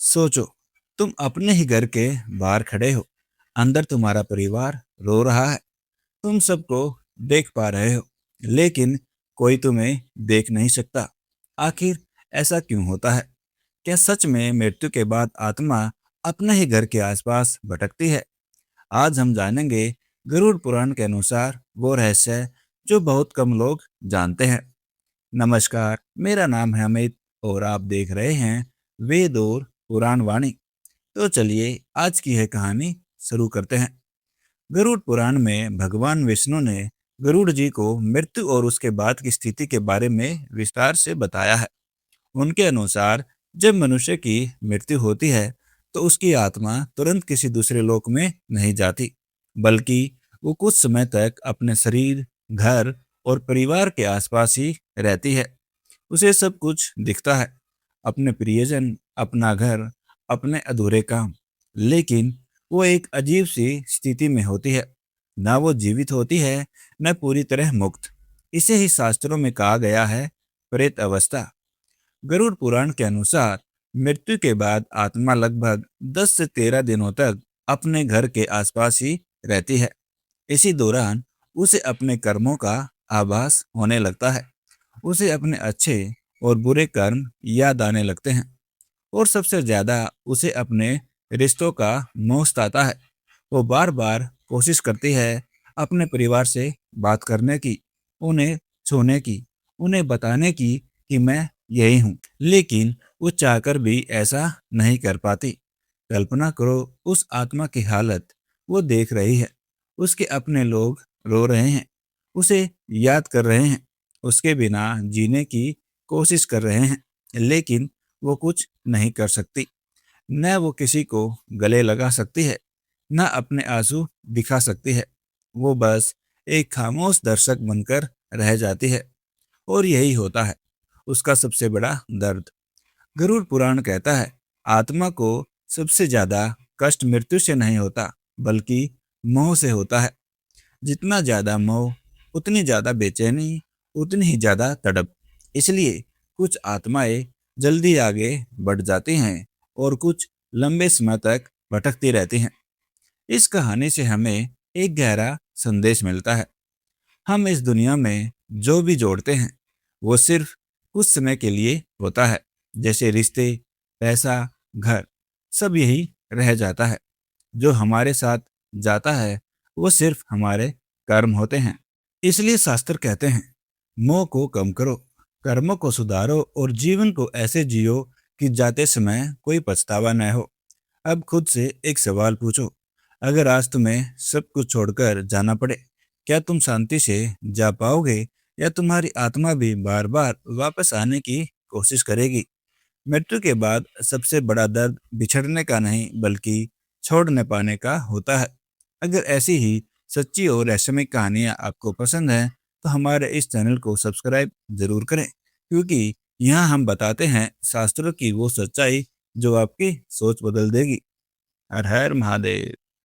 सोचो, तुम अपने ही घर के बाहर खड़े हो। अंदर तुम्हारा परिवार रो रहा है। तुम सबको देख पा रहे हो, लेकिन कोई तुम्हें देख नहीं सकता। आखिर ऐसा क्यों होता है? क्या सच में मृत्यु के बाद आत्मा अपने ही घर के आसपास भटकती है? आज हम जानेंगे गरुड़ पुराण के अनुसार वो रहस्य जो बहुत कम लोग जानते हैं। नमस्कार, मेरा नाम है अमित और आप देख रहे हैं वेद और पुराण वाणी। तो चलिए आज की है कहानी शुरू करते हैं। गरुड़ पुराण में भगवान विष्णु ने गरुड़ जी को मृत्यु और उसके बाद की स्थिति के बारे में विस्तार से बताया है। उनके अनुसार जब मनुष्य की मृत्यु होती है तो उसकी आत्मा तुरंत किसी दूसरे लोक में नहीं जाती, बल्कि वो कुछ समय तक अपने शरीर, घर और परिवार के आसपास ही रहती है। उसे सब कुछ दिखता है, अपने प्रियजन, अपना घर, अपने अधूरे काम, लेकिन वो एक अजीब सी स्थिति में होती है। ना वो जीवित होती है, न पूरी तरह मुक्त। इसे ही शास्त्रों में कहा गया है प्रेत अवस्था। गरुड़ पुराण के अनुसार मृत्यु के बाद आत्मा लगभग 10 से 13 दिनों तक अपने घर के आसपास ही रहती है। इसी दौरान उसे अपने कर्मों का आभास होने लगता है। उसे अपने अच्छे और बुरे कर्म याद आने लगते हैं, और सबसे ज्यादा उसे अपने रिश्तों का मोह सताता है। वो बार बार कोशिश करती है अपने परिवार से बात करने की, उन्हें छूने की, उन्हें बताने की कि मैं यही हूँ, लेकिन वो चाहकर भी ऐसा नहीं कर पाती। कल्पना करो उस आत्मा की हालत। वो देख रही है, उसके अपने लोग रो रहे हैं, उसे याद कर रहे हैं, उसके बिना जीने की कोशिश कर रहे हैं, लेकिन वो कुछ नहीं कर सकती। न वो किसी को गले लगा सकती है, न अपने आंसू दिखा सकती है। वो बस एक खामोश दर्शक बनकर रह जाती है। और यही होता है उसका सबसे बड़ा दर्द। गरुड़ पुराण कहता है आत्मा को सबसे ज्यादा कष्ट मृत्यु से नहीं होता, बल्कि मोह से होता है। जितना ज्यादा मोह, उतनी ज्यादा बेचैनी, उतनी ही ज्यादा तड़प। इसलिए कुछ आत्माएं जल्दी आगे बढ़ जाती हैं और कुछ लंबे समय तक भटकती रहती हैं। इस कहानी से हमें एक गहरा संदेश मिलता है। हम इस दुनिया में जो भी जोड़ते हैं वो सिर्फ कुछ समय के लिए होता है। जैसे रिश्ते, पैसा, घर, सब यही रह जाता है। जो हमारे साथ जाता है वो सिर्फ हमारे कर्म होते हैं। इसलिए शास्त्र कहते हैं मोह को कम करो, कर्मों को सुधारो और जीवन को ऐसे जियो कि जाते समय कोई पछतावा न हो। अब खुद से एक सवाल पूछो, अगर आज तुम्हें सब कुछ छोड़कर जाना पड़े, क्या तुम शांति से जा पाओगे, या तुम्हारी आत्मा भी बार बार वापस आने की कोशिश करेगी? मृत्यु के बाद सबसे बड़ा दर्द बिछड़ने का नहीं, बल्कि छोड़ न पाने का होता है। अगर ऐसी ही सच्ची और रहस्यमय कहानियाँ आपको पसंद हैं तो हमारे इस चैनल को सब्सक्राइब जरूर करें, क्योंकि यहाँ हम बताते हैं शास्त्रों की वो सच्चाई जो आपकी सोच बदल देगी। हर हर महादेव।